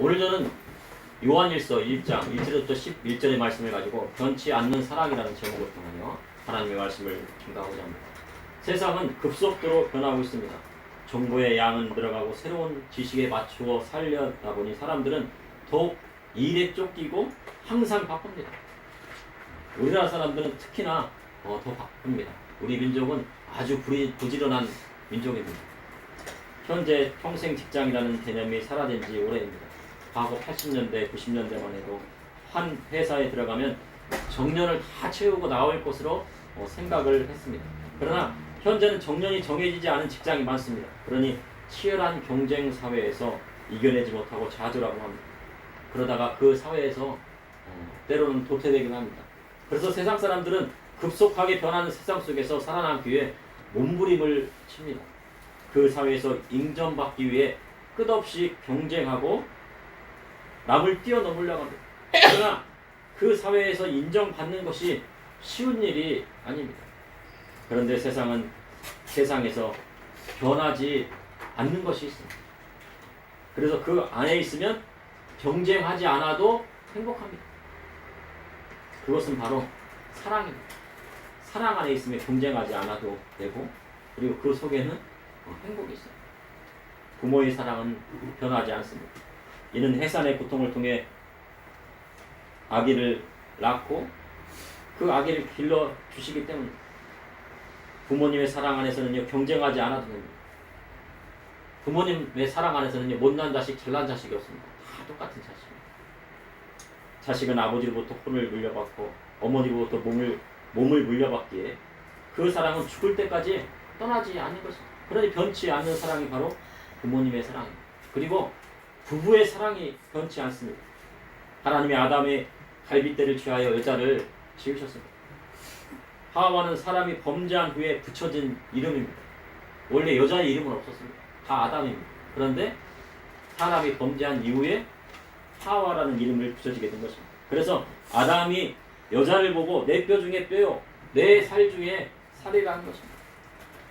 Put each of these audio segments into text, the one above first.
오늘 저는 요한일서 1장 1절부터 11절의 말씀을 가지고 변치 않는 사랑이라는 제목을 통하여 하나님의 말씀을 증거하고자 합니다. 세상은 급속도로 변하고 있습니다. 정보의 양은 늘어가고 새로운 지식에 맞추어 살려다 보니 사람들은 더욱 일에 쫓기고 항상 바쁩니다. 우리나라 사람들은 특히나 더 바쁩니다. 우리 민족은 아주 부지런한 민족입니다. 현재 평생 직장이라는 개념이 사라진 지 오래입니다. 과거 80년대, 90년대만 해도 한 회사에 들어가면 정년을 다 채우고 나올 것으로 생각을 했습니다. 그러나 현재는 정년이 정해지지 않은 직장이 많습니다. 그러니 치열한 경쟁 사회에서 이겨내지 못하고 좌절하고 합니다. 그러다가 그 사회에서 때로는 도태되기도 합니다. 그래서 세상 사람들은 급속하게 변하는 세상 속에서 살아남기 위해 몸부림을 칩니다. 그 사회에서 인정받기 위해 끝없이 경쟁하고 남을 뛰어넘으려고 합니다. 그러나 그 사회에서 인정받는 것이 쉬운 일이 아닙니다. 그런데 세상에서 변하지 않는 것이 있습니다. 그래서 그 안에 있으면 경쟁하지 않아도 행복합니다. 그것은 바로 사랑입니다. 사랑 안에 있으면 경쟁하지 않아도 되고, 그리고 그 속에는 행복이 있어요. 부모의 사랑은 변하지 않습니다. 이는 해산의 고통을 통해 아기를 낳고 그 아기를 길러 주시기 때문입니다. 부모님의 사랑 안에서는요, 경쟁하지 않아도 됩니다. 부모님의 사랑 안에서는요, 못난 자식, 잘난 자식이 없습니다. 다 똑같은 자식입니다. 자식은 아버지로부터 혼을 물려받고 어머니로부터 몸을 물려받기에 그 사랑은 죽을 때까지 떠나지 않는 것입니다. 그러니 변치 않는 사랑이 바로 부모님의 사랑입니다. 그리고 부부의 사랑이 변치 않습니다. 하나님이 아담의 갈빗대를 취하여 여자를 지으셨습니다. 하와는 사람이 범죄한 후에 붙여진 이름입니다. 원래 여자의 이름은 없었습니다. 다 아담입니다. 그런데 사람이 범죄한 이후에 하와라는 이름을 붙여지게 된 것입니다. 그래서 아담이 여자를 보고 내 뼈 중에 뼈요, 내 살 중에 살이라는 것입니다.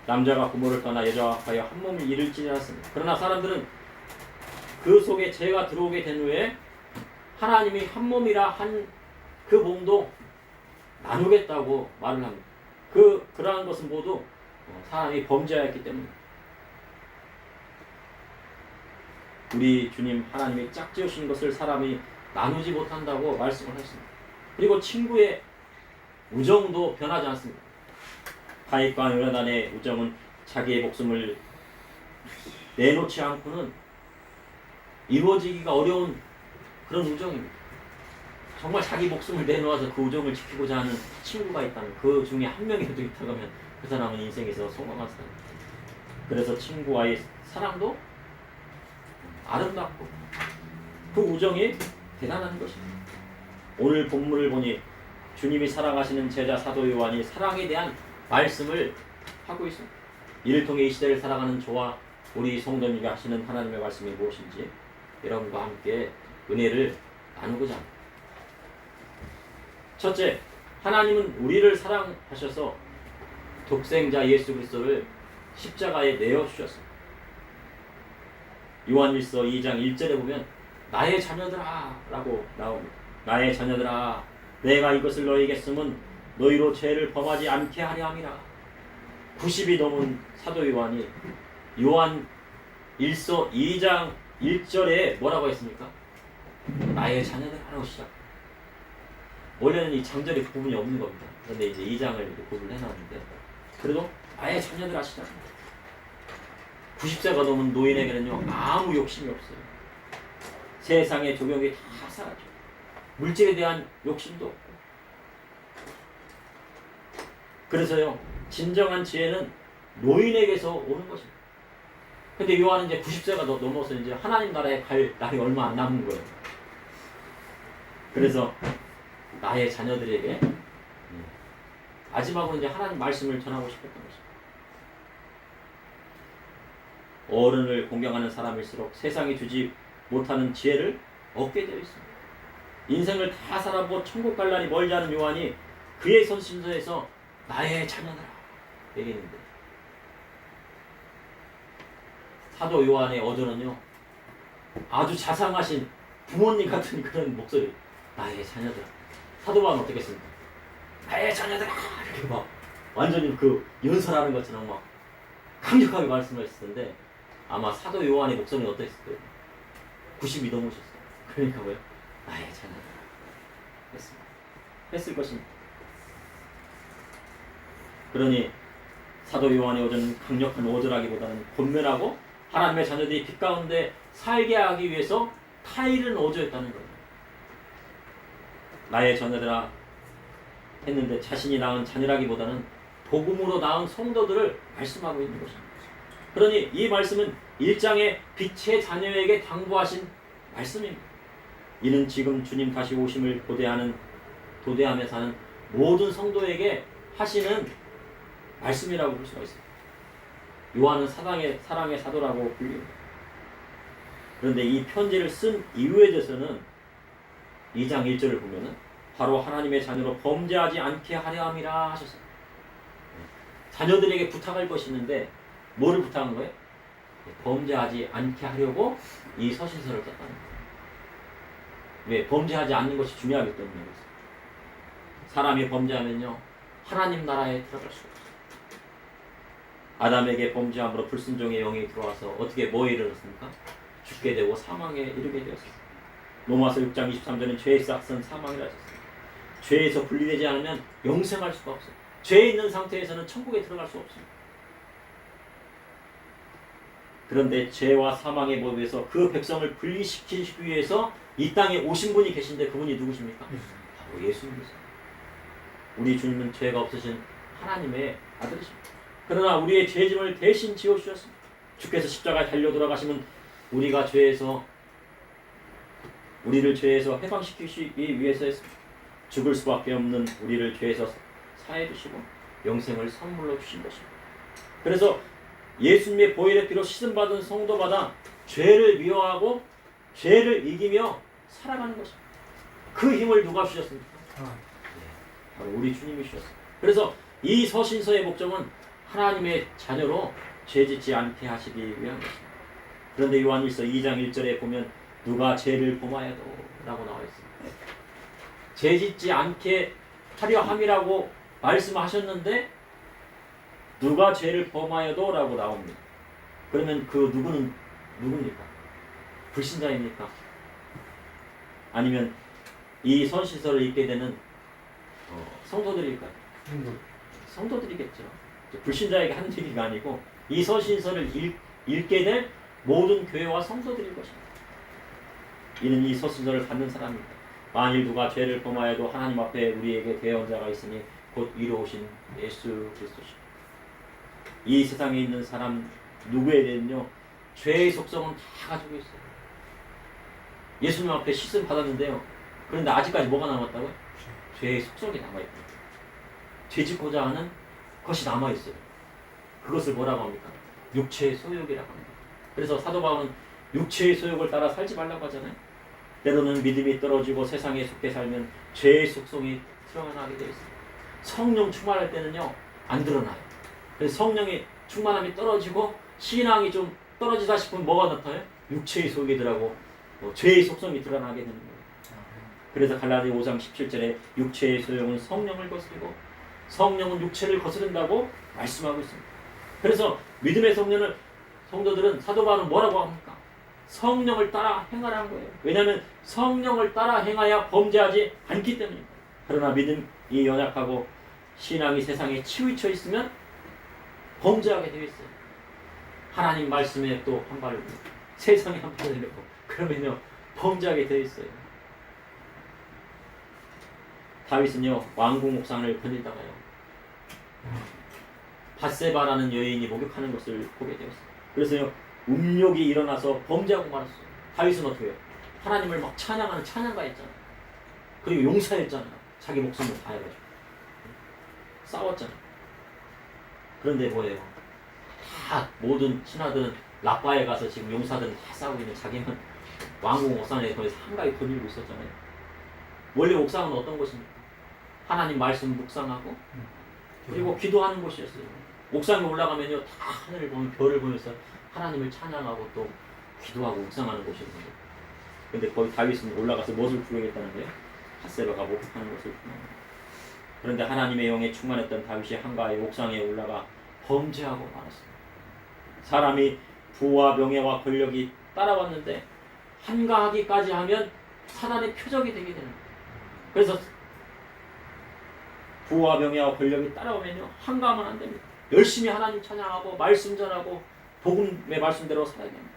남자가 부모를 떠나 여자와 하여 한 몸을 이룰지 않았습니다. 그러나 사람들은 그 속에 죄가 들어오게 된 후에 하나님이 한 몸이라 한 그 몸도 나누겠다고 말을 합니다. 그러한 것은 모두 사람이 범죄하였기 때문입니다. 우리 주님 하나님이 짝지으신 것을 사람이 나누지 못한다고 말씀을 했습니다. 그리고 친구의 우정도 변하지 않습니다. 가인과 요나단의 우정은 자기의 목숨을 내놓지 않고는 이루어지기가 어려운 그런 우정입니다. 정말 자기 목숨을 내놓아서 그 우정을 지키고자 하는 친구가 있다면, 그 중에 한 명이라도 있다고 하면 그 사람은 인생에서 성공한 사람입니다. 그래서 친구와의 사랑도 아름답고 그 우정이 대단한 것입니다. 오늘 본문을 보니 주님이 사랑하시는 제자 사도 요한이 사랑에 대한 말씀을 하고 있습니다. 이를 통해 이 시대를 살아가는 저와 우리 성도님이 하시는 하나님의 말씀이 무엇인지 여러분과 함께 은혜를 나누고자 합니다. 첫째, 하나님은 우리를 사랑하셔서 독생자 예수 그리스도를 십자가에 내어주셨습니다. 요한일서 2장 1절에 보면 나의 자녀들아 라고 나옵니다. 나의 자녀들아, 내가 이것을 너희에게 쓰면 너희로 죄를 범하지 않게 하려 함이라. 90이 넘은 사도 요한이 요한일서 2장 1절에 뭐라고 했습니까? 나의 자녀들아라고 시작. 원래는 이 장절에 구분이 없는 겁니다. 그런데 이제 2장을 이렇게 구분을 해놨는데, 그래도 나의 자녀들 하시잖아요. 90세가 넘은 노인에게는요, 아무 욕심이 없어요. 세상의 조경이 다 사라져. 물질에 대한 욕심도 없고. 그래서요, 진정한 지혜는 노인에게서 오는 것입니다. 근데 요한은 이제 90세가 넘어서 이제 하나님 나라에 갈 날이 얼마 안 남은 거예요. 그래서 나의 자녀들에게 마지막으로 이제 하나님 말씀을 전하고 싶었던 것입니다. 어른을 공경하는 사람일수록 세상이 주지 못하는 지혜를 얻게 되어 있습니다. 인생을 다 살아보고 천국 갈 날이 멀지 않은 요한이 그의 선심서에서 나의 자녀들아 얘기했는데, 사도 요한의 어조는요, 아주 자상하신 부모님 같은 그런 목소리. 나의 자녀들아. 사도 바울은 어떻게 했습니까? 나의 자녀들아 이렇게 막 완전히 그 연설하는 것처럼 막 강력하게 말씀하셨을 텐데 아마 사도 요한의 목소리는 어땠을 거예요? 90이 넘으셨어요. 그러니까 뭐예요? 나의 자녀들아 했습니다. 했을 것입니다. 그러니 사도 요한의 오전은 강력한 오조라기보다는 권면하고 하나님의 자녀들이 빛 가운데 살게 하기 위해서 타이른 오조였다는 거예요. 나의 자녀들아 했는데 자신이 낳은 자녀라기보다는 복음으로 낳은 성도들을 말씀하고 있는 것입니다. 그러니 이 말씀은 1장의 빛의 자녀에게 당부하신 말씀입니다. 이는 지금 주님 다시 오심을 도대하며 사는 모든 성도에게 하시는 말씀이라고 볼 수가 있습니다. 요한은 사랑의 사도라고 불립니다. 그런데 이 편지를 쓴 이유에 대해서는 2장 1절을 보면은 바로 하나님의 자녀로 범죄하지 않게 하려 함이라 하셨어요. 자녀들에게 부탁할 것이 있는데 뭐를 부탁한 거예요? 범죄하지 않게 하려고 이 서신서를 썼다는 거예요. 왜? 범죄하지 않는 것이 중요하기 때문에 그렇습니다. 사람이 범죄하면요 하나님 나라에 들어갈 수가 없어요. 아담에게 범죄함으로 불순종의 영이 들어와서 어떻게 뭐에 이르렀습니까? 죽게 되고 사망에 이르게 되었어요. 로마서 6장 23절은 죄의 싹은 사망이라 하셨어요. 죄에서 분리되지 않으면 영생할 수가 없어요. 죄에 있는 상태에서는 천국에 들어갈 수 없습니다. 그런데 죄와 사망의 법에서 그 백성을 분리시키기 위해서 이 땅에 오신 분이 계신데 그분이 누구십니까? 바로 예수님이세요. 우리 주님은 죄가 없으신 하나님의 아들이십니다. 그러나 우리의 죄짐을 대신 지어주셨습니다. 주께서 십자가에 달려 돌아가시면 우리를 죄에서 해방시키기 위해서 했습니다. 죽을 수밖에 없는 우리를 죄에서 사해 주시고 영생을 선물로 주신 것입니다. 그래서 예수님의 보혈의 피로 씻음받은 성도마다 죄를 미워하고 죄를 이기며 살아가는 것입니다. 그 힘을 누가 주셨습니까? 바로 우리 주님이 주셨습니다. 그래서 이 서신서의 목적은 하나님의 자녀로 죄짓지 않게 하시기 위한 것입니다. 그런데 요한일서 2장 1절에 보면 누가 죄를 범하여도 라고 나와 있습니다. 죄짓지 않게 하려 함이라고 말씀하셨는데 누가 죄를 범하여도 라고 나옵니다. 그러면 그 누구는 누굽니까? 불신자입니까? 아니면 이 서신서를 읽게 되는 성도들일까요? 성도들이겠죠. 불신자에게 한 얘기가 아니고 이 서신서를 읽게 될 모든 교회와 성도들일 것입니다. 이는 이 서신서를 받는 사람입니다. 만일 누가 죄를 범하여도 하나님 앞에 우리에게 대언자가 있으니 곧 이루오신 예수 그리스도십니다. 이 세상에 있는 사람 누구에 대해는요 죄의 속성은 다 가지고 있어요. 예수님 앞에 씻음 받았는데요. 그런데 아직까지 뭐가 남았다고요? 죄의 속성이 남아있다. 죄짓고자 하는 것이 남아있어요. 그것을 뭐라고 합니까? 육체의 소욕이라고 합니다. 그래서 사도 바울은 육체의 소욕을 따라 살지 말라고 하잖아요. 때로는 믿음이 떨어지고 세상에 속해 살면 죄의 속성이 드러나게 되어 있습니다. 성령 충만할 때는요 안 드러나요. 그래서 성령의 충만함이 떨어지고 신앙이 좀 떨어지다 싶으면 뭐가 나타나요? 육체의 소욕이더라고 죄의 속성이 드러나게 되는 거예요. 그래서 갈라디아 5장 17절에 육체의 소욕은 성령을 거스르고 성령은 육체를 거스른다고 말씀하고 있습니다. 그래서 믿음의 성도들은 사도 바울은 뭐라고 합니까? 성령을 따라 행하라는 거예요. 왜냐하면 성령을 따라 행하여 범죄하지 않기 때문입니다. 그러나 믿음이 연약하고 신앙이 세상에 치우쳐 있으면 범죄하게 되어 있어요. 하나님 말씀에 또 한 발을 세상에 한 발을 내고 그러면요 범죄하게 되어 있어요. 다윗은요 왕궁 옥상을 거닐다가요 밧세바라는 여인이 목욕하는 것을 보게 되었어요. 그래서요 음욕이 일어나서 범죄하고 말았어요. 다윗은 어떻게 해요? 하나님을 막 찬양하는 찬양가였잖아요. 그리고 용사였잖아요. 자기 목숨을 다해가지고 싸웠잖아요. 그런데 뭐예요? 다 모든 신하들은 라빠에 가서 지금 용사들은 다 싸우고 있는 자기는 왕궁 옥상에 거기서 한가위 거닐고 있었잖아요. 원래 옥상은 어떤 곳입니까? 하나님 말씀 묵상하고 그리고 기도하는 곳이었어요. 옥상에 올라가면요 다 하늘을 보면 별을 보면서 하나님을 찬양하고 또 기도하고 묵상하는 곳이거든요. 근데 거기 다윗은 올라가서 무엇을 구경했다는 거예요? 핫세바가 목욕하는 것을 구경합니다. 그런데 하나님의 영에 충만했던 다윗이 한가의 옥상에 올라가 범죄하고 말았습니다. 사람이 부와 명예와 권력이 따라왔는데 한가하기까지 하면 사단의 표적이 되게 되는 거예요. 그래서 부와 명예와 권력이 따라오면요 한가하면 안 됩니다. 열심히 하나님 찬양하고 말씀 전하고 복음의 말씀대로 살아야 됩니다.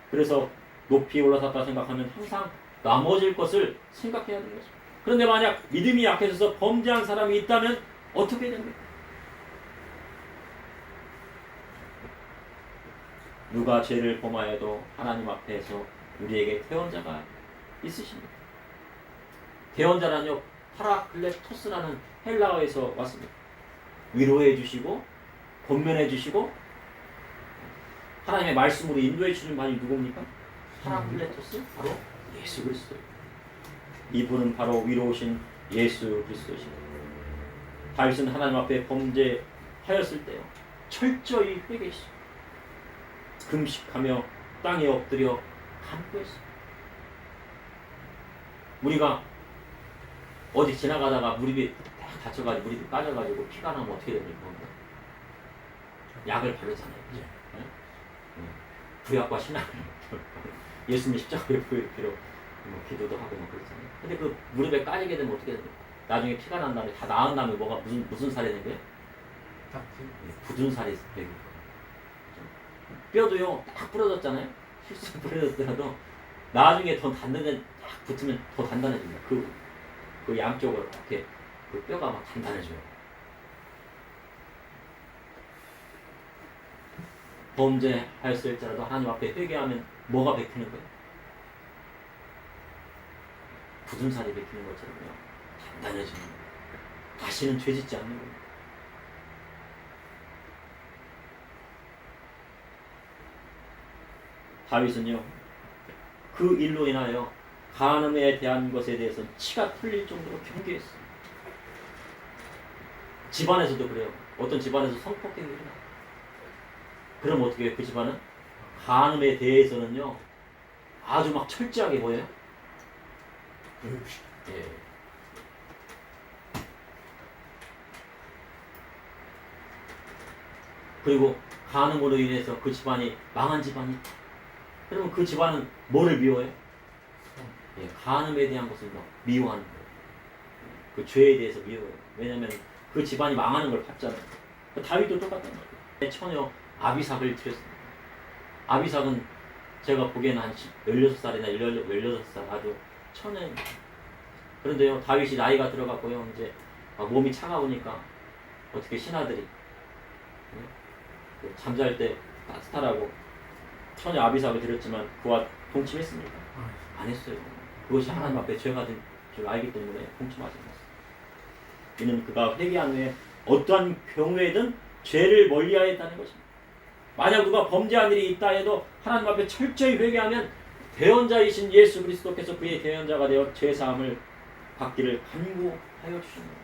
그래서 높이 올라섰다 생각하면 항상 나머질 것을 생각해야 되는 거죠. 그런데 만약 믿음이 약해져서 범죄한 사람이 있다면 어떻게 됩니까? 누가 죄를 범하여도 하나님 앞에서 우리에게 대언자가 있으십니다. 대언자란요 파라클레토스라는 헬라어에서 왔습니다. 위로해 주시고 권면해 주시고 하나님의 말씀으로 인도해 주는 분이 누굽니까? 파라클레토스? 바로 예수 그리스도. 이분은 바로 위로우신 예수 그리스도십니다. 다윗은 하나님 앞에 범죄하였을 때요 철저히 회개했습니다. 금식하며 땅에 엎드려 간구했습니다. 우리가 어디 지나가다가 무릎이 딱 다쳐가지고 무릎이 빠져가지고 피가 나면 어떻게 됩니까? 약을 바르잖아요. 그죠? 구약과 신약을 예수님 십자가에 보이기로 기도도 하고 막 그러잖아요. 근데 그 무릎에 까지게 되면 어떻게 됩니까? 나중에 피가 난 다음에 다 나은 다음에 뭐가 무슨 살이 된 거예요? 굳은 살이 되고 뼈도요 딱 부러졌잖아요. 실수 부러졌더라도 나중에 더 단단해 딱 붙으면 더 단단해집니다. 그 양쪽으로 이렇게 그 뼈가 막 단단해져요. 범죄하였을지라도 하나님 앞에 회개하면 뭐가 베끼는 거예요? 굳은 살이 베끼는 것처럼요 단단해지는 거예요. 다시는 죄짓지 않는 거예요. 다윗은요 그 일로 인하여 간음에 대한 것에 대해서 치가 틀릴 정도로 경계했어요. 집안에서도 그래요. 어떤 집안에서 성폭행이 일어나. 그럼 어떻게 해요? 그 집안은 간음에 대해서는요 아주 막 철저하게 뭐예요? 예. 그리고 간음으로 인해서 그 집안이 망한 집안이 그러면 그 집안은 뭐를 미워해요? 예, 간음에 대한 것을 미워하는 거예요. 그 죄에 대해서 미워해요. 왜냐하면 그 집안이 망하는 걸 봤잖아요. 다윗도 똑같단 말이에요. 처녀 아비삭을 드렸습니다. 아비삭은 제가 보기에는 한 16살이나 16살 아주 처녀입니다. 그런데요 다윗이 나이가 들어갔고요 이제 몸이 차가우니까 어떻게 신하들이 잠잘 때 따뜻하라고 처녀 아비삭을 드렸지만 그와 동침했습니까? 안 했어요. 그것이 하나님 앞에 죄가 된 줄 알기 때문에 동침하지 않았어요. 이는 그가 회개한 후에 어떠한 경우에든 죄를 멀리하였다는 것입니다. 만약 누가 범죄한 일이 있다 해도 하나님 앞에 철저히 회개하면 대언자이신 예수 그리스도께서 그의 대언자가 되어 죄사함을 받기를 간구하여 주십니다.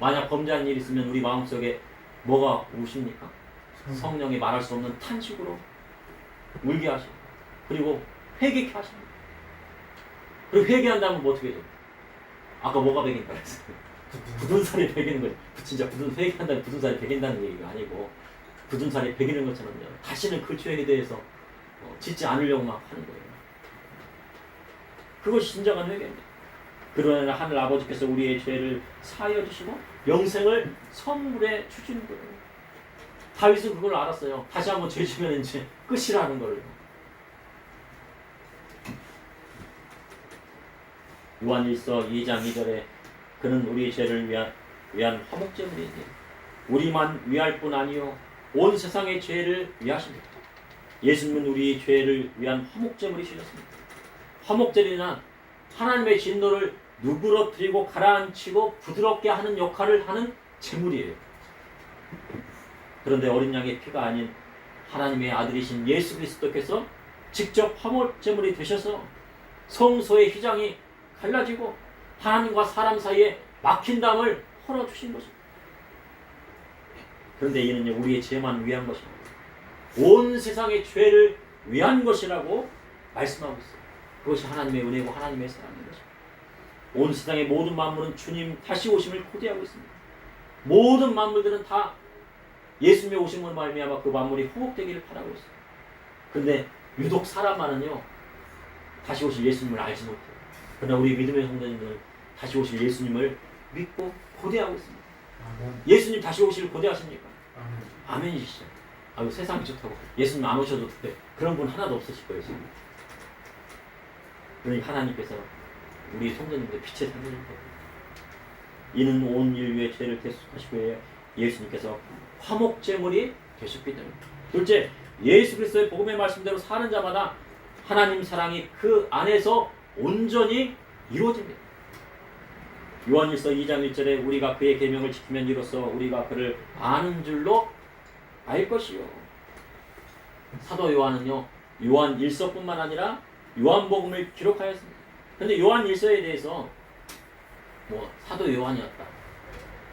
만약 범죄한 일이 있으면 우리 마음속에 뭐가 우십니까? 성령이 말할 수 없는 탄식으로 울게 하시고 그리고 회개케 하십니다. 그리고 회개한다면 뭐 어떻게 해요? 아까 뭐가 베긴다 그랬어요? 굳은 살이 베기는 거죠. 진짜 회개한다면 굳은 살이 베긴다는 얘기가 아니고 굳은 살이 베기는 것처럼요. 다시는 그 죄에 대해서 짓지 않으려고 막 하는 거예요. 그것이 진정한 회개입니다. 그러나 하늘 아버지께서 우리의 죄를 사하여 주시고 영생을 선물해 주시는 거예요. 다윗은 그걸 알았어요. 다시 한번 죄 지면 이제 끝이라는 걸. 요한일서 2장 2절에 그는 우리의 죄를 위한 화목제물이니 우리만 위할 뿐 아니요 온 세상의 죄를 위하십니다. 예수님은 우리의 죄를 위한 화목제물이시셨습니다. 화목제물이란 하나님의 진노를 누그러뜨리고 가라앉히고 부드럽게 하는 역할을 하는 제물이에요. 그런데 어린 양의 피가 아닌 하나님의 아들이신 예수 그리스도께서 직접 화목제물이 되셔서 성소의 휘장이 갈라지고 하나님과 사람 사이에 막힌 담을 헐어주신 것입니다. 그런데 이는 우리의 죄만 위한 것입니다. 온 세상의 죄를 위한 것이라고 말씀하고 있어요. 그것이 하나님의 은혜고 하나님의 사랑인 것입니다. 온 세상의 모든 만물은 주님 다시 오심을 고대하고 있습니다. 모든 만물들은 다 예수님의 오심으로 말미암아 그 만물이 회복되기를 바라고 있습니다. 그런데 유독 사람만은요 다시 오실 예수님을 알지 못해요. 그러나 우리 믿음의 성도님들은 다시 오실 예수님을 믿고 고대하고 있습니다. 아멘. 예수님 다시 오실 고대하십니까? 아멘. 아멘이시죠. 아유 세상이 좋다고 예수님 안 오셔도 돼. 그런 분 하나도 없으실 거예요 지금. 그러니 하나님께서 우리 성도님들 빛의 상징입니다. 이는 온 인류의 죄를 대속하시고 위해 예수님께서 화목제물이 되셨기 때문입니다. 둘째, 예수 그리스도의 복음의 말씀대로 사는 자마다 하나님 사랑이 그 안에서 온전히 이루어집니다. 요한일서 2장 1절에 우리가 그의 계명을 지키면 이로써 우리가 그를 아는 줄로 알 것이요. 사도 요한은요 요한일서뿐만 아니라 요한복음을 기록하였습니다. 그런데 요한일서에 대해서 뭐 사도 요한이었다,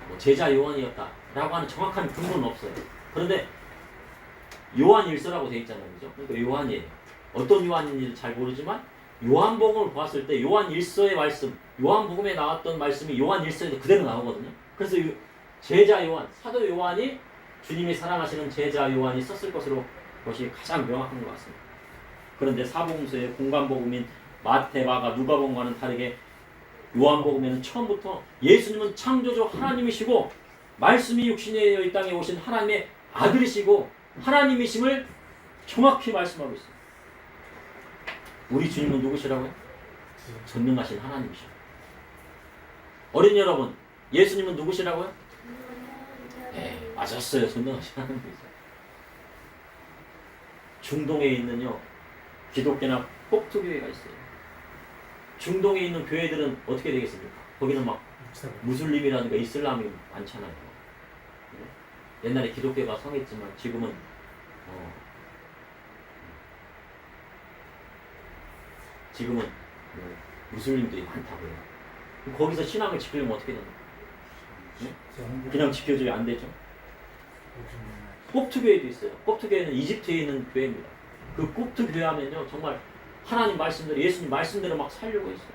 뭐 제자 요한이었다라고 하는 정확한 근거는 없어요. 그런데 요한일서라고 되어 있잖아요, 그죠? 그러니까 요한이에요. 어떤 요한인지 잘 모르지만 요한복음을 보았을 때 요한일서의 말씀, 요한복음에 나왔던 말씀이 요한일서에도 그대로 나오거든요. 그래서 제자 요한, 사도 요한이 주님이 사랑하시는 제자 요한이 썼을 것으로 그것이 가장 명확한 것 같습니다. 그런데 사복음서의 공관복음인 마태, 마가, 누가복음과는 다르게 요한복음에는 처음부터 예수님은 창조주 하나님이시고 말씀이 육신이 되어 이 땅에 오신 하나님의 아들이시고 하나님이심을 정확히 말씀하고 있습니다. 우리 주님은 누구시라고요? 전능하신 하나님이시죠. 어린이 여러분, 예수님은 누구시라고요? 네, 맞았어요. 전능하신 하나님이시죠. 중동에 있는요 기독교나 폭투교회가 있어요. 중동에 있는 교회들은 어떻게 되겠습니까? 거기는 막 무슬림이라든가 이슬람이 많잖아요. 옛날에 기독교가 성했지만 지금은 무슬림들이 많다고요. 거기서 신앙을 지키려면 어떻게 됩니까? 그냥 지켜줘야 안 되죠. 꼽투교회도 있어요. 꼽투교회는 이집트에 있는 교회입니다. 그 꼽투교회 하면요 정말 하나님 말씀대로 예수님 말씀대로 막 살려고 있어요.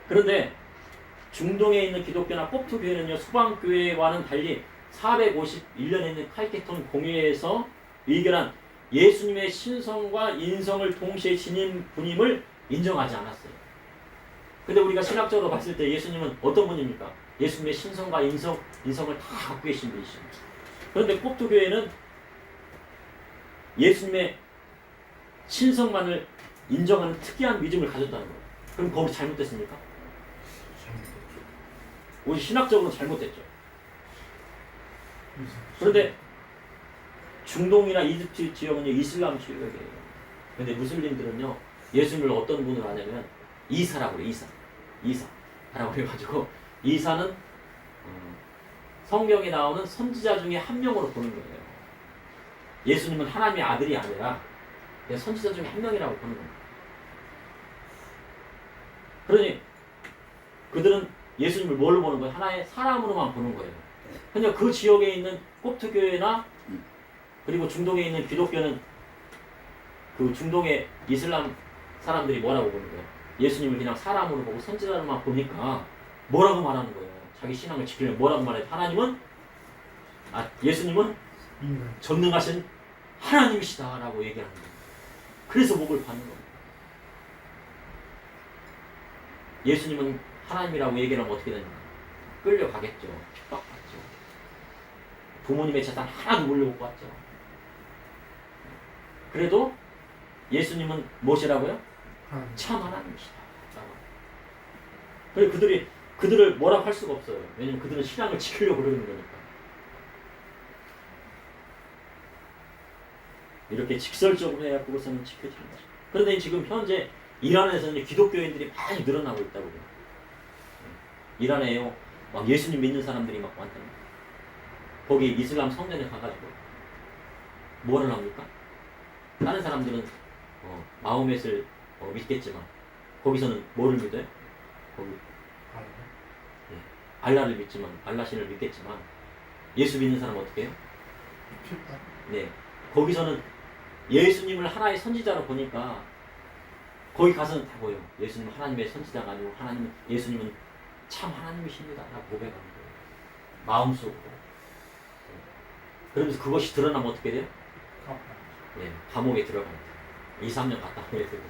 그런데 중동에 있는 기독교나 꼽투교회는요 수방교회와는 달리 451년에 있는 칼케톤 공회에서 의결한 예수님의 신성과 인성을 동시에 지닌 분임을 인정하지 않았어요. 근데 우리가 신학적으로 봤을 때 예수님은 어떤 분입니까? 예수님의 신성과 인성을 다 갖고 계신 분이십니다. 그런데 꼽투교회는 예수님의 신성만을 인정하는 특이한 믿음을 가졌다는 거예요. 그럼 거기 잘못됐습니까? 우리 신학적으로 잘못됐죠. 그런데 중동이나 이집트 지역은 이슬람 지역이에요. 그런데 무슬림들은요 예수님을 어떤 분으로 아냐면 이사라고 해요. 이사라고 해가지고 이사는 성경에 나오는 선지자 중에 한 명으로 보는 거예요. 예수님은 하나님의 아들이 아니라 그냥 선지자 중에 한 명이라고 보는 겁니다. 그러니 그들은 예수님을 뭘로 보는 거예요? 하나의 사람으로만 보는 거예요. 그냥 그 지역에 있는 꼽투교회나 그리고 중동에 있는 기독교는 그 중동의 이슬람 사람들이 뭐라고 보는 거예요? 예수님을 그냥 사람으로 보고 선지자로만 보니까 뭐라고 말하는 거예요? 자기 신앙을 지키려면 뭐라고 말해요? 예수님은 전능하신 하나님이시다라고 얘기하는 거예요. 그래서 목을 받는 거예요. 예수님은 하나님이라고 얘기하면 어떻게 됩니까? 끌려가겠죠. 핍박받죠. 부모님의 재산 하나도 물려못 받죠. 그래도 예수님은 무엇이라고요? 참 하나님이시다. 그래서 그들을 뭐라고 할 수가 없어요. 왜냐면 그들은 신앙을 지키려고 그러는 거니까. 이렇게 직설적으로 해야 그것은 지켜지는 거죠. 그런데 지금 현재 이란에서는 기독교인들이 많이 늘어나고 있다고 해요. 이란에요. 막 예수님 믿는 사람들이 막 많답니다. 거기 이슬람 성전에 가가지고 뭐를 합니까? 다른 사람들은 마호멧을 믿겠지만 거기서는 뭐를 믿어요? 거기 알라를 믿지만 알라신을 믿겠지만 예수 믿는 사람은 어떻게 해요? 네, 거기서는 예수님을 하나의 선지자로 보니까 거기 가서는 다 보여. 예수님은 하나님의 선지자가 아니고 예수님은 참 하나님이십니다 라고 고백하는 거예요. 마음속으로. 그러면서 그것이 드러나면 어떻게 돼요? 예, 감옥에 들어갑니다. 2, 3년 갔다 오게 되고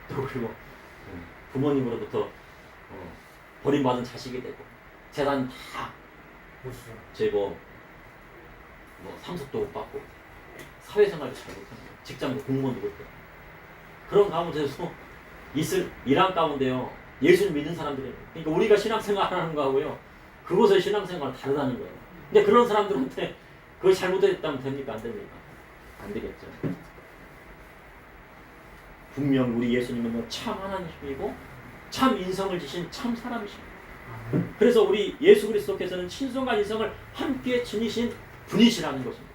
또 그리고 부모님으로부터 버림받은 자식이 되고 재산 다 제거 상속도 못 받고 사회생활도 잘 못하는 거예요. 직장도 공무원도 못해요. 그런 가운데서 이란 가운데요 예수를 믿는 사람들이에요. 그러니까 우리가 신앙생활 하는 거하고요 그곳의 신앙생활은 다르다는 거예요. 근데 그런 사람들한테 그걸 잘못했다면 됩니까? 안 됩니까? 안 되겠죠. 분명 우리 예수님은 참 하나님이시고 참 인성을 지신 참 사람이십니다. 그래서 우리 예수 그리스도께서는 신성과 인성을 함께 지니신 분이시라는 것입니다.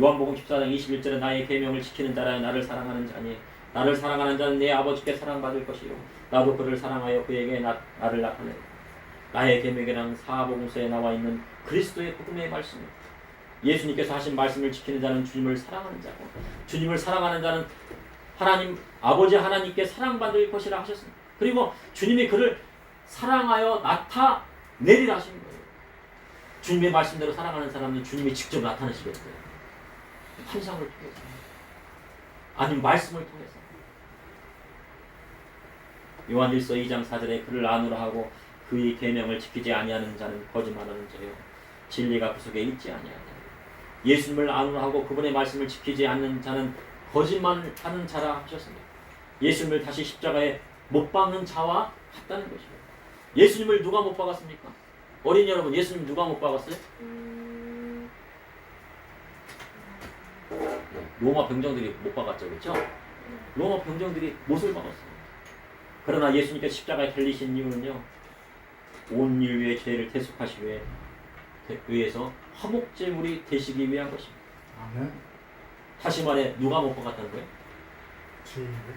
요한복음 14장 21절에 나의 계명을 지키는 자라 나를 사랑하는 자니 나를 사랑하는 자는 내 아버지께 사랑받을 것이요 나도 그를 사랑하여 그에게 나를 나타내리라. 나의 계명이란 사복음서에 나와 있는 그리스도의 복음의 말씀입니다. 예수님께서 하신 말씀을 지키는 자는 주님을 사랑하는 자고 주님을 사랑하는 자는 하나님 아버지 하나님께 사랑받을 것이라 하셨습니다. 그리고 주님이 그를 사랑하여 나타내리라 하신 거예요. 주님의 말씀대로 사랑하는 사람은 주님이 직접 나타내시겠어요. 환상을 통해서 아니면 말씀을 통해서. 요한일서 2장 4절에 그를 아노라 하고 그의 계명을 지키지 아니하는 자는 거짓말하는 자요 진리가 그 속에 있지 아니하냐. 예수님을 아노라 하고 그분의 말씀을 지키지 않는 자는 거짓말하는 자라 하셨습니다. 예수님을 다시 십자가에 못 박는 자와 같다는 것이에요. 예수님을 누가 못 박았습니까? 어린이 여러분, 예수님 누가 못 박았어요? 로마 병정들이 못 박았죠, 그렇죠? 로마 병정들이 못을 박았어요. 그러나 예수님께서 십자가에 달리신 이유는요, 온 인류의 죄를 대속하시기 위해서 화목제물이 되시기 위한 것입니다. 아멘. 다시 말해 누가 못 박았다는 거예요? 주인들.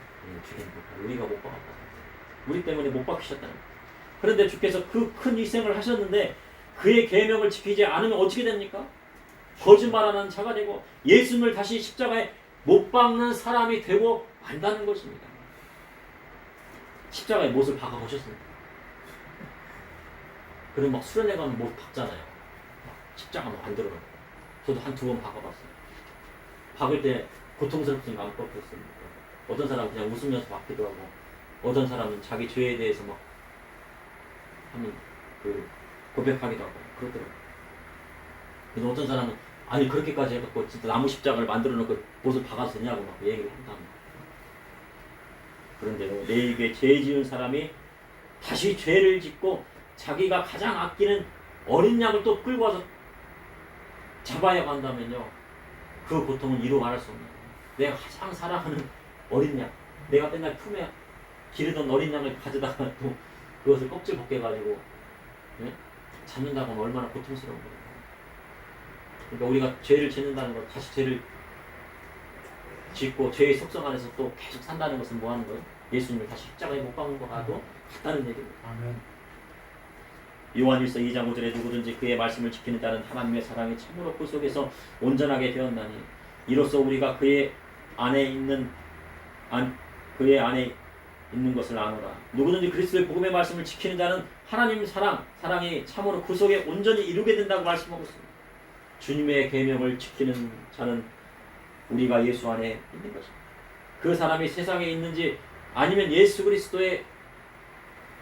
우리가 못 박았다. 우리 때문에 못 박히셨다는 거예요. 그런데 주께서 그 큰 희생을 하셨는데 그의 계명을 지키지 않으면 어떻게 됩니까? 거짓말하는 자가 되고 예수님을 다시 십자가에 못 박는 사람이 되고 만다는 것입니다. 십자가에 못을 박아보셨습니까? 그럼 막 수련회 가면 못 박잖아요. 십자가 막 안 들어가고. 저도 한 2번 박아봤어요. 박을 때 고통스럽지는 않고 그렇습니다. 어떤 사람은 그냥 웃으면서 박기도 하고 어떤 사람은 자기 죄에 대해서 막 하면 고백하기도 하고 그렇더라고요. 근데 어떤 사람은 아니 그렇게까지 해갖고 진짜 나무 십자가를 만들어 놓고 못을 박아서 되냐고 막 얘기를 한답니다. 그런데요 내 입에 죄 지은 사람이 다시 죄를 짓고 자기가 가장 아끼는 어린 양을 또 끌고 와서 잡아야 한다면요 그 고통은 이루 말할 수 없는 거예요. 내가 가장 사랑하는 어린 양, 내가 맨날 품에 기르던 어린 양을 가져다가 또 그것을 껍질 벗겨가지고 예? 잡는다고 하면 얼마나 고통스러운 거예요. 그러니까 우리가 죄를 짓는다는 것, 다시 죄를 짓고 죄의 속성 안에서 또 계속 산다는 것은 뭐 하는 거예요? 예수님을 다시 십자가에 못 박는 거하고 같다는 얘기입니다. 아멘. 요한일서 2장 5절에 누구든지 그의 말씀을 지키는 자는 하나님의 사랑이 참으로 그 속에서 온전하게 되었나니 이로써 우리가 그의 안에 있는 것을 아노라. 누구든지 그리스도의 복음의 말씀을 지키는 자는 하나님 사랑이 참으로 그 속에 온전히 이루게 된다고 말씀하고 있습니다. 주님의 계명을 지키는 자는 우리가 예수 안에 있는 것입니다. 그 사람이 세상에 있는지 아니면 예수 그리스도의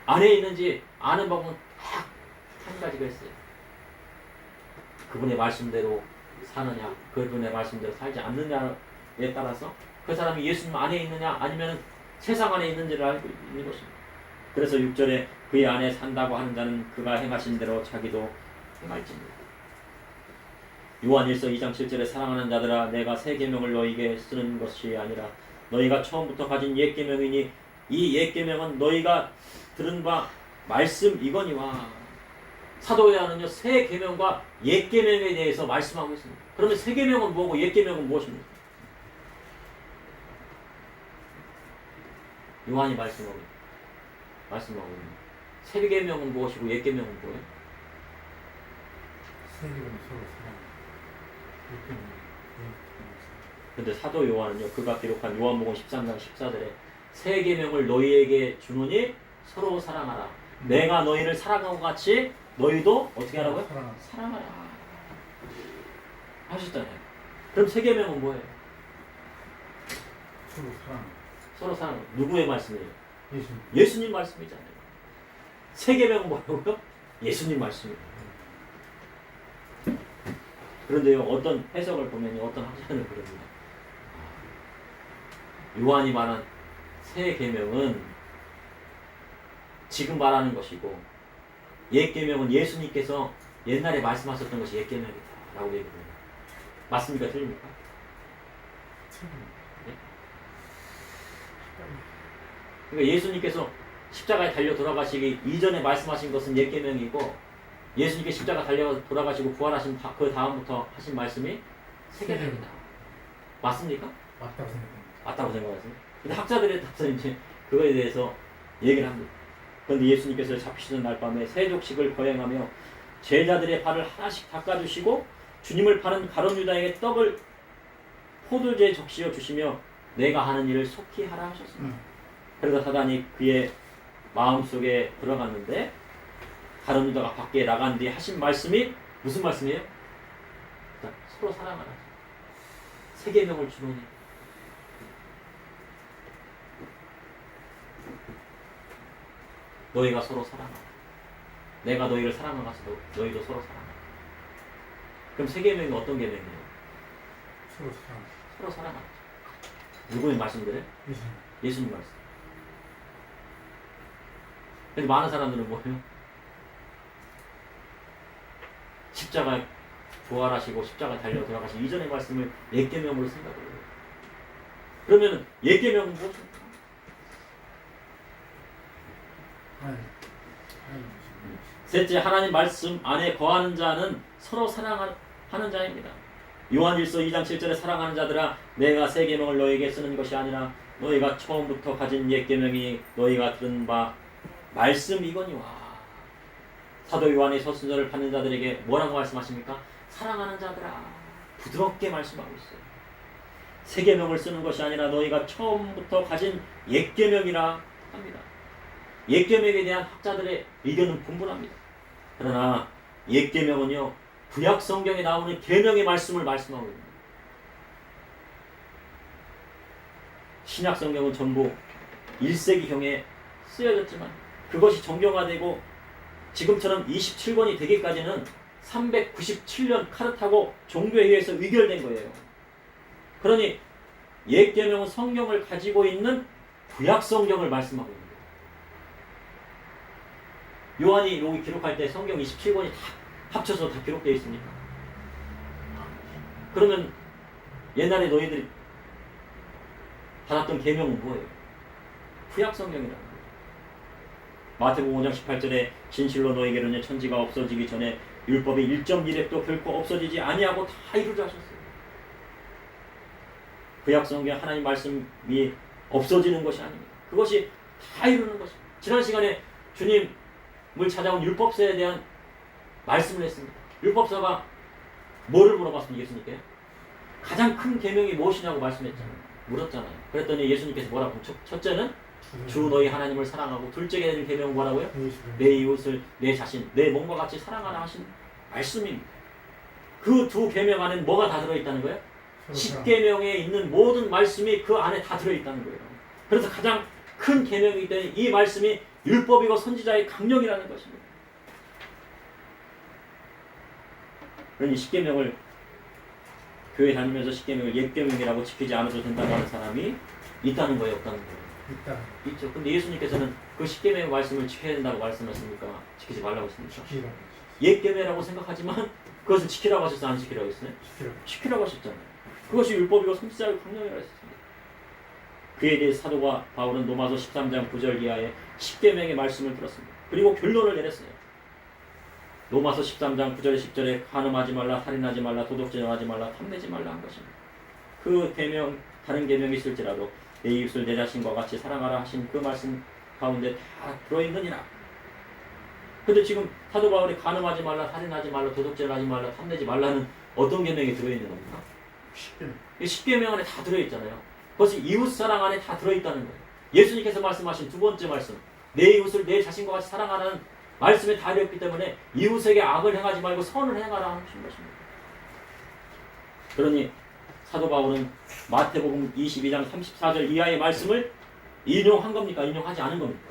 안에 있는지 아는 방법은 딱 한 가지가 있어요. 그분의 말씀대로 사느냐, 그분의 말씀대로 살지 않느냐에 따라서 그 사람이 예수님 안에 있느냐 아니면 세상 안에 있는지를 알고 있는 것입니다. 그래서 6절에 그의 안에 산다고 하는 자는 그가 행하신 대로 자기도 행할지니라. 요한일서 2장 7절에 사랑하는 자들아 내가 새 계명을 너희에게 쓰는 것이 아니라 너희가 처음부터 가진 옛 계명이니 이 옛 계명은 너희가 들은 바 말씀이거니와. 사도 요한은요 새 계명과 옛 계명에 대해서 말씀하고 있습니다. 그러면 새 계명은 뭐고 옛 계명은 무엇입니까? 요한이 말씀하고 있는 새 계명은 무엇이고 옛 계명은 뭐예요? 새 계명은 서로 사랑. 옛 계명은 근데 사도 요한은요 그가 기록한 요한복음 13장 14절에 새 계명을 너희에게 주노니 서로 사랑하라. 내가 너희를 사랑한 것 같이 너희도 어떻게 하라고요? 사랑하라. 하셨잖아요. 그럼 새 계명은 뭐예요? 서로 사랑. 서로 사랑. 누구의 말씀이에요? 예수님. 예수님 말씀이잖아요. 새 계명은 뭐라고요? 예수님 말씀이에요. 그런데요, 어떤 해석을 보면 어떤 학자는 그럽니다. 요한이 말한 새 계명은 지금 말하는 것이고 옛 계명은 예수님께서 옛날에 말씀하셨던 것이 옛 계명이다라고 얘기합니다. 맞습니까? 틀립니까? 그러니까 예수님께서 십자가에 달려 돌아가시기 이전에 말씀하신 것은 옛 계명이고 예수님께 십자가 달려 돌아가시고 부활하신 그 다음부터 하신 말씀이 새 계명이다. 맞습니까? 맞다고 생각합니다. 맞다고 생각하세요? 근데 학자들의 답은 이제 그거에 대해서 얘기를 합니다. 그런데 예수님께서 잡히시던 날 밤에 세족식을 거행하며 제자들의 발을 하나씩 닦아주시고 주님을 파는 가룟 유다에게 떡을 포도주에 적시어 주시며 내가 하는 일을 속히 하라 하셨습니다. 그러다 사단이 그의 마음속에 들어갔는데 가룟 유다가 밖에 나간 뒤에 하신 말씀이 무슨 말씀이에요? 서로 사랑하라. 새 계명을 주노니 너희가 서로 사랑하라. 내가 너희를 사랑한 것을 너희도 서로 사랑하라. 그럼 새 계명이 어떤 계명이에요? 서로 사랑. 서로 사랑하라. 누구의 말씀들을? 예수님. 예수님 말씀. 근데 많은 사람들은 뭐예요? 십자가 부활하시고 십자가 달려 돌아가신 이전의 말씀을 옛 계명으로 생각을 해요. 그러면 옛 계명은 무엇입니까? 셋째, 하나님 말씀 안에 거하는 자는 서로 사랑하는 자입니다. 요한일서 2장 7절에 사랑하는 자들아 내가 새 계명을 너희에게 쓰는 것이 아니라 너희가 처음부터 가진 옛 계명이 너희가 들은 바 말씀이거니와. 사도 요한이 서신서를 받는 자들에게 뭐라고 말씀하십니까? 사랑하는 자들아. 부드럽게 말씀하고 있어요. 새 계명을 쓰는 것이 아니라 너희가 처음부터 가진 옛 계명이라 합니다. 옛 계명에 대한 학자들의 의견은 분분합니다. 그러나 옛 계명은요 구약 성경에 나오는 계명의 말씀을 말씀하고 있습니다. 신약 성경은 전부 1세기경에 쓰여졌지만 그것이 정경화되고 지금처럼 27권이 되기까지는 397년 카르타고 종교회의에서 의결된 거예요. 그러니 옛 계명은 성경을 가지고 있는 구약 성경을 말씀하고 있는 거예요. 요한이 여기 기록할 때 성경 27권이 다 합쳐서 다 기록되어 있습니까? 그러면 옛날에 너희들이 받았던 계명은 뭐예요? 구약 성경이라는 거예요. 마태복음 5장 18절에 진실로 너희에게는 천지가 없어지기 전에 율법의 1.1획도 결코 없어지지 아니하고 다 이루려 하셨어요. 구약 성경 하나님 말씀이 없어지는 것이 아닙니다. 그것이 다 이루는 것입니다. 지난 시간에 주님을 찾아온 율법서에 대한 말씀을 했습니다. 율법서가 뭐를 물어봤습니까? 예수님께 가장 큰 계명이 무엇이냐고 말씀했잖아요. 물었잖아요. 그랬더니 예수님께서 뭐라고? 첫째는 주 너희 하나님을 사랑하고 둘째 계명은 뭐라고요? 내 이웃을 내 자신, 내 몸과 같이 사랑하라 하신 말씀입니다. 그 두 계명 안에는 뭐가 다 들어있다는 거예요? 십계명에 있는 모든 말씀이 그 안에 다 들어있다는 거예요. 그래서 가장 큰 계명이기 때문에 이 말씀이 율법이고 선지자의 강령이라는 것입니다. 그러니 십계명을 교회 다니면서 십계명을 옛계명이라고 지키지 않아도 된다고 하는 사람이 있다는 거예요, 없다는 거예요? 있다. 있죠. 근데 예수님께서는 그 십계명의 말씀을 지켜야 된다고 말씀하셨습니까? 지키지 말라고 했습니까? 지키라고. 옛계명이라고 생각하지만 그것을 지키라고 하셨어요? 안 지키라고 했어요? 지키라고 하셨잖아요. 그것이 율법이고 선지자의 강령이라고 했습니다. 그에 대해 사도가 바울은 로마서 13장 9절 이하에 십계명의 말씀을 들었습니다. 그리고 결론을 내렸어요. 로마서 13장 9절에 10절에 간음하지 말라, 살인하지 말라, 도둑질하지 말라, 탐내지 말라 한 것입니다. 그 계명, 다른 계명이 있을지라도 내 이웃을 내 자신과 같이 사랑하라 하신 그 말씀 가운데 다 들어있느니라. 근데 지금 사도 바울이 간음하지 말라, 살인하지 말라, 도둑질하지 말라, 탐내지 말라는 어떤 계명이 들어있는 겁니까? 십계명. 이 십계명 안에 다 들어있잖아요. 그것이 이웃 사랑 안에 다 들어있다는 거예요. 예수님께서 말씀하신 두 번째 말씀, 내 이웃을 내 자신과 같이 사랑하라는 말씀에 달렸기 때문에 이웃에게 악을 행하지 말고 선을 행하라 하신 것입니다. 그러니 사도 바울은 마태복음 22장 34절 이하의 말씀을 인용한 겁니까? 인용하지 않은 겁니까?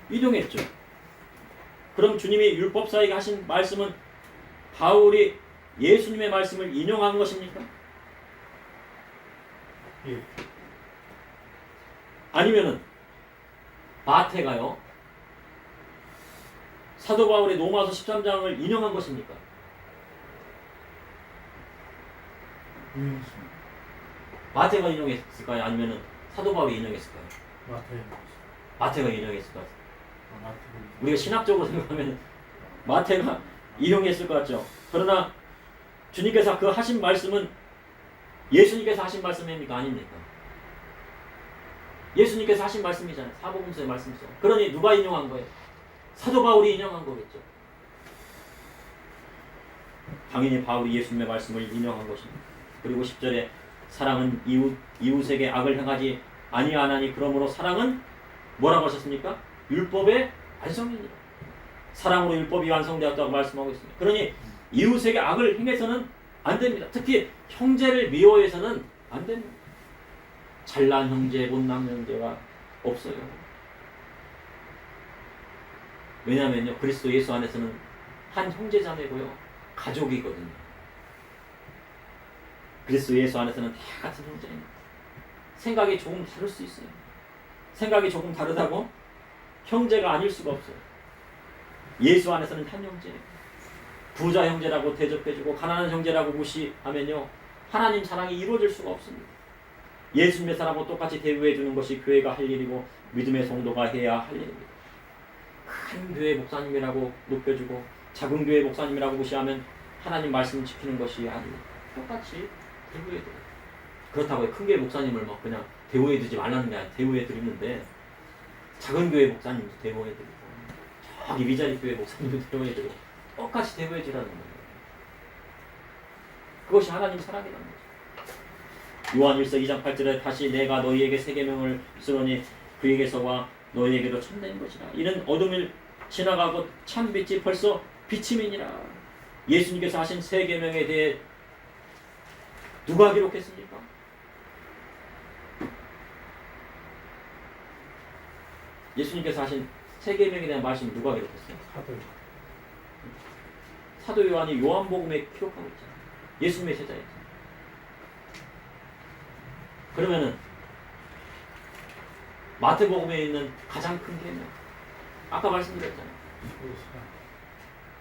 인용했죠. 그럼 주님이 율법사에게 하신 말씀은 바울이 예수님의 말씀을 인용한 것입니까? 예. 아니면은 마태가요 사도 바울의 로마서 13장을 인용한 것입니까? 인용했습니다. 마태가 인용했을까요? 아니면은 사도 바울이 인용했을까요? 마태가 인용했을까요? 우리가 신학적으로 생각하면 마태가 인용했을 것 같죠. 그러나 주님께서 그 하신 말씀은 예수님께서 하신 말씀입니까? 아닙니까? 예수님께서 하신 말씀이잖아요. 사복음서의 말씀이죠. 그러니 누가 인용한 거예요? 사도 바울이 인용한 거겠죠. 당연히 바울이 예수님의 말씀을 인용한 것입니다. 그리고 10절에 사랑은 이웃에게 악을 행하지 아니하나니 그러므로 사랑은 뭐라고 하셨습니까? 율법의 완성입니다. 사랑으로 율법이 완성되었다고 말씀하고 있습니다. 그러니 이웃에게 악을 행해서는 안 됩니다. 특히 형제를 미워해서는 안 됩니다. 잘난 형제, 못난 형제가 없어요. 왜냐하면요, 그리스도 예수 안에서는 한 형제자매고요, 가족이거든요. 그리스도 예수 안에서는 다 같은 형제입니다. 생각이 조금 다를 수 있어요. 생각이 조금 다르다고 형제가 아닐 수가 없어요. 예수 안에서는 한 형제예요. 부자 형제라고 대접해주고 가난한 형제라고 무시하면요, 하나님 사랑이 이루어질 수가 없습니다. 예수님의 사랑과 똑같이 대우해주는 것이 교회가 할 일이고 믿음의 성도가 해야 할 일입니다. 큰 교회 목사님이라고 높여주고 작은 교회 목사님이라고 무시하면 하나님 말씀 지키는 것이 아닙니다. 똑같이 대우해드려요. 그렇다고 큰 교회 목사님을 막 그냥 대우해드리지 말라는 게 아니라 대우해드리는데 작은 교회 목사님도 대우해드리고 저기 위자리 교회 목사님도 대우해드리고 똑같이 대우해주라는 거예요. 그것이 하나님 사랑이라는 거죠. 요한 1서 2장 8절에 다시 내가 너희에게 새 계명을 쓰노니 그에게서와 너희에게도 참된 것이라. 이는 어둠을 지나가고 참 빛이 벌써 비침이니라. 예수님께서 하신 새 계명에 대해 누가 기록했습니까? 예수님께서 하신 새 계명에 대한 말씀 누가 기록했어요? 사도 요한이 요한복음에 기록하고 있잖아요. 예수님의 제자였죠. 그러면은 마태복음에 있는 가장 큰 계명, 아까 말씀드렸잖아요.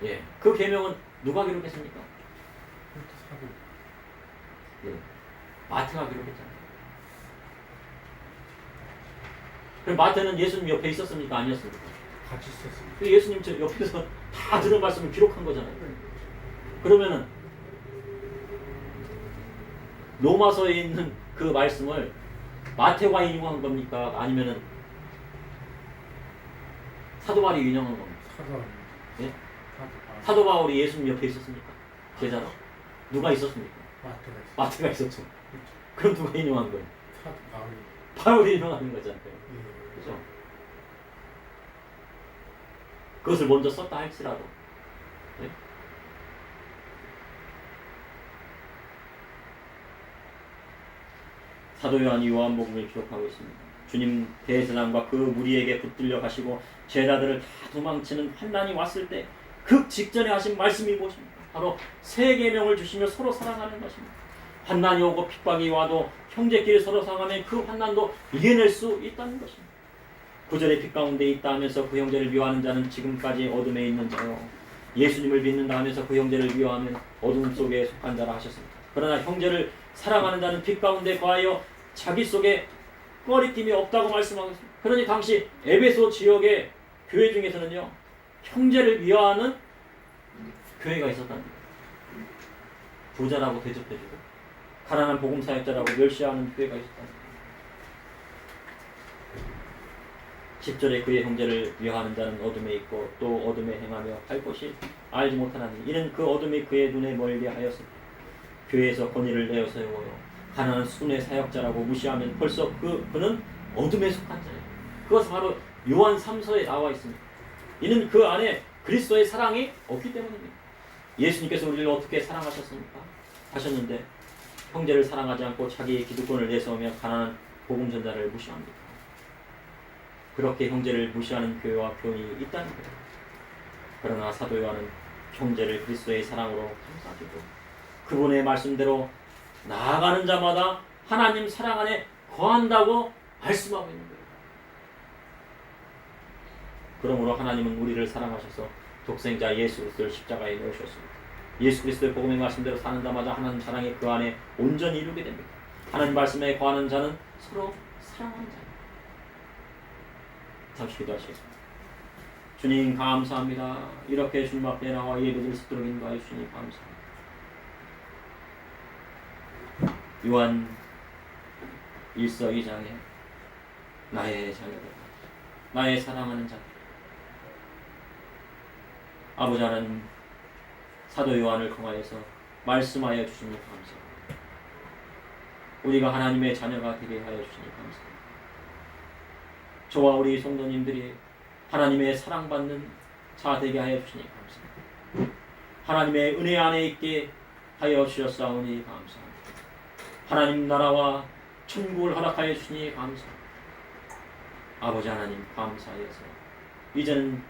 예, 그 계명은 누가 기록했습니까? 예, 마태가 기록했잖아요. 그럼 마태는 예수님 옆에 있었습니까? 아니었습니까? 같이 있었습니다. 예수님 저 옆에서 다 들은 말씀을 기록한 거잖아요. 그러면은 로마서에 있는 그 말씀을 마태가 인용한 겁니까? 아니면은 사도 바울이 인용한 겁니까? 예? 사도 바울이 예수님 옆에 있었습니까? 제자로? 누가 있었습니까? 마태가 있었죠. 그럼 누가 인용한 거예요? 바울이 인용하는 거잖아요. 그죠? 그것을 먼저 썼다 할지라도. 예? 사도 요한이 요한복음을 기록하고 있습니다. 주님 대제사장과 그 무리에게 붙들려 가시고 제자들을 다 도망치는 환난이 왔을 때 그 직전에 하신 말씀이 무엇입니까? 바로 새 계명을 주시며 서로 사랑하는 것입니다. 환난이 오고 핍박이 와도 형제끼리 서로 사랑하면 그 환난도 이겨낼 수 있다는 것입니다. 구절의 빛 가운데 있다 하면서 그 형제를 미워하는 자는 지금까지 어둠에 있는 자요, 예수님을 믿는다 하면서 그 형제를 미워하면 어둠 속에 속한 자라 하셨습니다. 그러나 형제를 사랑하는 자는 빛 가운데 거하여 자기 속에 꺼리낌이 없다고 말씀하고 있습니다. 그러니 당시 에베소 지역의 교회 중에서는요, 형제를 미워하는 교회가 있었다는 거예요. 부자라고 대접해주고 가난한 복음 사역자라고 멸시하는 교회가 있었다는 거예요. 10절에 그의 형제를 미워하는 자는 어둠에 있고 또 어둠에 행하며 할 곳이 알지 못하나니 이는 그 어둠이 그의 눈에 멀게 하였습니다. 교회에서 권위를 내어 세우고요, 가난한 순회 사역자라고 무시하면 벌써 그는 어둠에 속한 자예요. 그것은 바로 요한 3서에 나와 있습니다. 이는 그 안에 그리스도의 사랑이 없기 때문입니다. 예수님께서 우리를 어떻게 사랑하셨습니까? 하셨는데 형제를 사랑하지 않고 자기의 기득권을 내세우며 가난한 복음전자를 무시합니다. 그렇게 형제를 무시하는 교회와 교인이 있다는 거예요. 그러나 사도 요한은 형제를 그리스도의 사랑으로 감싸주고 그분의 말씀대로 나아가는 자마다 하나님 사랑 안에 거한다고 말씀하고 있는 거예요. 그러므로 하나님은 우리를 사랑하셔서 독생자 예수 그리스도를 십자가에 넣으셨습니다. 예수 그리스도의 복음의 말씀대로 사는 자마다 하나님 사랑이 그 안에 온전히 이루게 됩니다. 하나님 말씀에 거하는 자는 서로 사랑하는 자입니다. 잠시 기도하시겠습니다. 주님 감사합니다. 이렇게 주님 앞에 나와 예배드릴 수 있도록 인도하여 주시니 감사합니다. 요한 1서 2장에 나의 자녀들, 나의 사랑하는 자들, 아버지 하나님 사도 요한을 통하여서 말씀하여 주시니 감사합니다. 우리가 하나님의 자녀가 되게 하여 주시니 감사합니다. 저와 우리 성도님들이 하나님의 사랑받는 자 되게 하여 주시니 감사합니다. 하나님의 은혜 안에 있게 하여 주셨사오니 감사합니다. 하나님 나라와 천국을 허락하여 주시니 감사합니다. 아버지 하나님 감사해서 이제는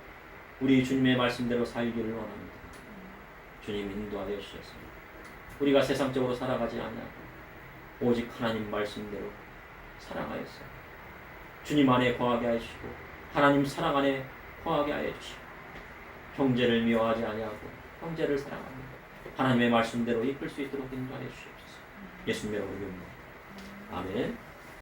우리 주님의 말씀대로 살기를 원합니다. 주님 인도하여 주셨습니다. 우리가 세상적으로 살아가지 않냐고 오직 하나님 말씀대로 사랑하였어 주님 안에 거하게 하여 주시고 하나님 사랑 안에 거하게 하여 주시고 형제를 미워하지 아니하고 형제를 사랑합니다. 하나님의 말씀대로 이끌 수 있도록 인도하여 주시옵소서. 예수님의 이름으로 아멘.